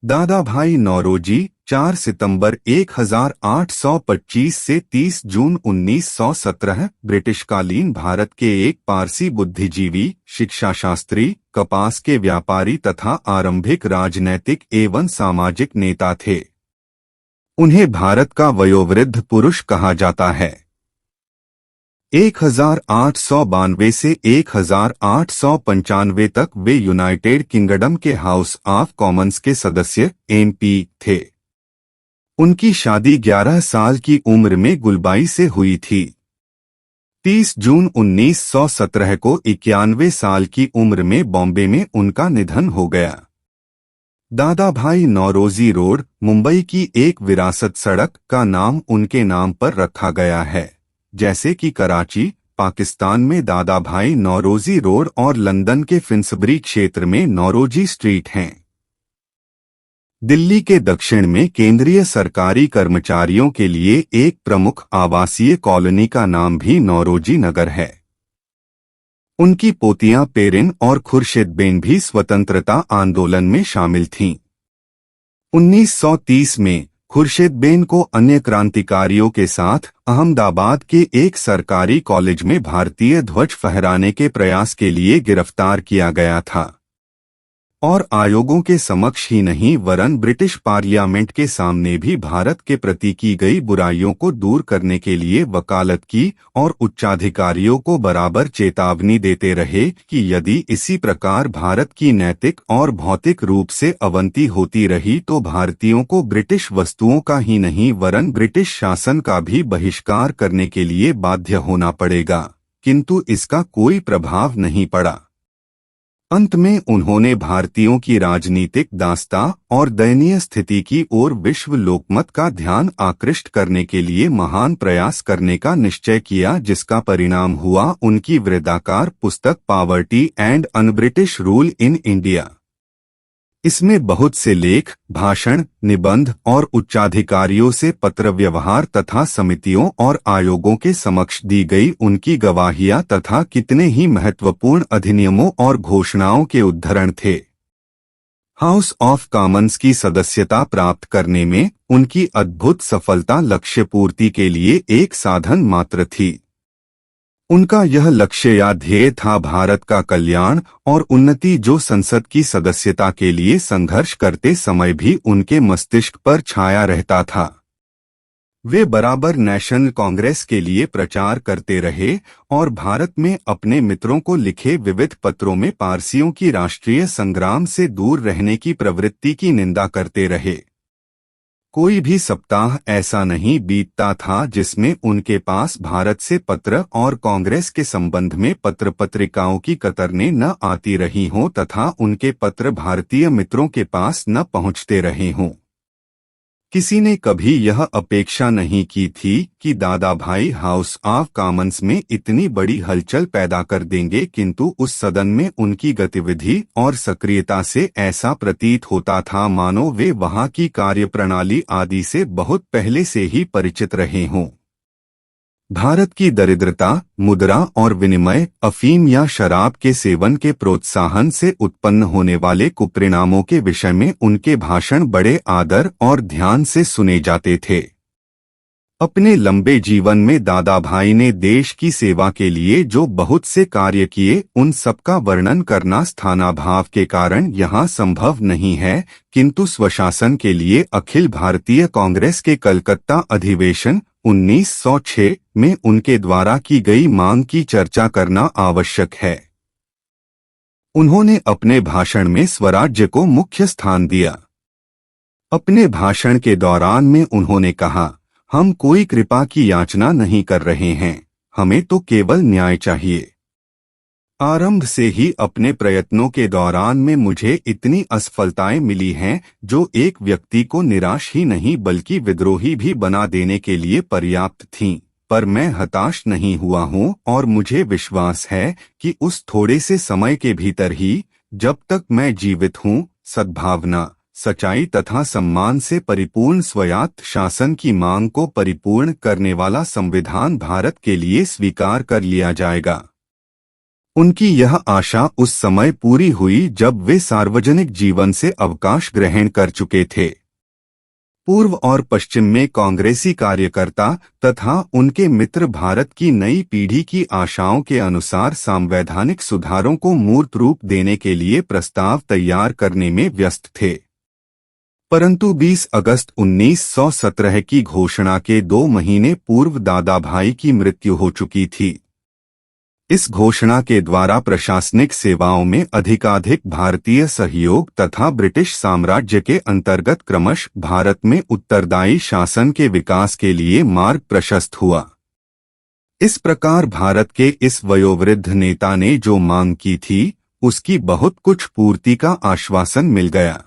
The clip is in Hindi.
दादा भाई नौरोजी 4 सितंबर 1825 से 30 जून 1917 ब्रिटिशकालीन भारत के एक पारसी बुद्धिजीवी, शिक्षाशास्त्री, कपास के व्यापारी तथा आरंभिक राजनैतिक एवं सामाजिक नेता थे। उन्हें भारत का वयोवृद्ध पुरुष कहा जाता है। 1892 से 1895 तक वे यूनाइटेड किंगडम के हाउस ऑफ कॉमन्स के सदस्य MP थे। उनकी शादी 11 साल की उम्र में गुलबाई से हुई थी। 30 जून 1917 को 91 साल की उम्र में बॉम्बे में उनका निधन हो गया। दादा भाई नौरोजी रोड, मुंबई की एक विरासत सड़क का नाम उनके नाम पर रखा गया है, जैसे कि कराची, पाकिस्तान में दादा भाई नौरोजी रोड और लंदन के फिन्सबरी क्षेत्र में नौरोजी स्ट्रीट हैं। दिल्ली के दक्षिण में केंद्रीय सरकारी कर्मचारियों के लिए एक प्रमुख आवासीय कॉलोनी का नाम भी नौरोजी नगर है। उनकी पोतियां पेरिन और खुर्शीदबेन भी स्वतंत्रता आंदोलन में शामिल थीं। 1930 में खुर्शीदबेन को अन्य क्रांतिकारियों के साथ अहमदाबाद के एक सरकारी कॉलेज में भारतीय ध्वज फहराने के प्रयास के लिए गिरफ्तार किया गया था और आयोगों के समक्ष ही नहीं वरन ब्रिटिश पार्लियामेंट के सामने भी भारत के प्रति की गई बुराइयों को दूर करने के लिए वकालत की और उच्चाधिकारियों को बराबर चेतावनी देते रहे कि यदि इसी प्रकार भारत की नैतिक और भौतिक रूप से अवनति होती रही तो भारतीयों को ब्रिटिश वस्तुओं का ही नहीं वरन ब्रिटिश शासन का भी बहिष्कार करने के लिए बाध्य होना पड़ेगा, किंतु इसका कोई प्रभाव नहीं पड़ा। अंत में उन्होंने भारतीयों की राजनीतिक दास्ता और दयनीय स्थिति की ओर विश्व लोकमत का ध्यान आकृष्ट करने के लिए महान प्रयास करने का निश्चय किया, जिसका परिणाम हुआ उनकी वृत्ताकार पुस्तक poverty and un-British rule in India. इसमें बहुत से लेख, भाषण, निबंध और उच्चाधिकारियों से पत्र व्यवहार तथा समितियों और आयोगों के समक्ष दी गई उनकी गवाहियां तथा कितने ही महत्वपूर्ण अधिनियमों और घोषणाओं के उद्धरण थे। हाउस ऑफ कॉमन्स की सदस्यता प्राप्त करने में उनकी अद्भुत सफलता लक्ष्य पूर्ति के लिए एक साधन मात्र थी। उनका यह लक्ष्य या ध्येय था भारत का कल्याण और उन्नति, जो संसद की सदस्यता के लिए संघर्ष करते समय भी उनके मस्तिष्क पर छाया रहता था। वे बराबर नेशनल कांग्रेस के लिए प्रचार करते रहे और भारत में अपने मित्रों को लिखे विविध पत्रों में पारसियों की राष्ट्रीय संग्राम से दूर रहने की प्रवृत्ति की निंदा करते रहे। कोई भी सप्ताह ऐसा नहीं बीतता था जिसमें उनके पास भारत से पत्र और कांग्रेस के संबंध में पत्र पत्रिकाओं की कतरने न आती रही हों तथा उनके पत्र भारतीय मित्रों के पास न पहुंचते रहे हों। किसी ने कभी यह अपेक्षा नहीं की थी कि दादा भाई हाउस ऑफ कॉमन्स में इतनी बड़ी हलचल पैदा कर देंगे, किंतु उस सदन में उनकी गतिविधि और सक्रियता से ऐसा प्रतीत होता था मानो वे वहां की कार्यप्रणाली आदि से बहुत पहले से ही परिचित रहे हों। भारत की दरिद्रता, मुद्रा और विनिमय, अफीम या शराब के सेवन के प्रोत्साहन से उत्पन्न होने वाले कुपरिणामों के विषय में उनके भाषण बड़े आदर और ध्यान से सुने जाते थे। अपने लंबे जीवन में दादा भाई ने देश की सेवा के लिए जो बहुत से कार्य किए, उन सबका वर्णन करना स्थानाभाव के कारण यहाँ संभव नहीं है, किंतु स्वशासन के लिए अखिल भारतीय कांग्रेस के कलकत्ता अधिवेशन 1906 में उनके द्वारा की गई मांग की चर्चा करना आवश्यक है। उन्होंने अपने भाषण में स्वराज्य को मुख्य स्थान दिया। अपने भाषण के दौरान में उन्होंने कहा, हम कोई कृपा की याचना नहीं कर रहे हैं, हमें तो केवल न्याय चाहिए। आरंभ से ही अपने प्रयत्नों के दौरान में मुझे इतनी असफलताएं मिली हैं जो एक व्यक्ति को निराश ही नहीं बल्कि विद्रोही भी बना देने के लिए पर्याप्त थीं, पर मैं हताश नहीं हुआ हूं और मुझे विश्वास है कि उस थोड़े से समय के भीतर ही, जब तक मैं जीवित हूं, सद्भावना, सच्चाई तथा सम्मान से परिपूर्ण स्वायत्त शासन की मांग को परिपूर्ण करने वाला संविधान भारत के लिए स्वीकार कर लिया जाएगा। उनकी यह आशा उस समय पूरी हुई जब वे सार्वजनिक जीवन से अवकाश ग्रहण कर चुके थे। पूर्व और पश्चिम में कांग्रेसी कार्यकर्ता तथा उनके मित्र भारत की नई पीढ़ी की आशाओं के अनुसार संवैधानिक सुधारों को मूर्त रूप देने के लिए प्रस्ताव तैयार करने में व्यस्त थे। परंतु 20 अगस्त 1917 की घोषणा के 2 महीने पूर्व दादाभाई की मृत्यु हो चुकी थी। इस घोषणा के द्वारा प्रशासनिक सेवाओं में अधिकाधिक भारतीय सहयोग तथा ब्रिटिश साम्राज्य के अंतर्गत क्रमश भारत में उत्तरदायी शासन के विकास के लिए मार्ग प्रशस्त हुआ। इस प्रकार भारत के इस वयोवृद्ध नेता ने जो मांग की थी, उसकी बहुत कुछ पूर्ति का आश्वासन मिल गया।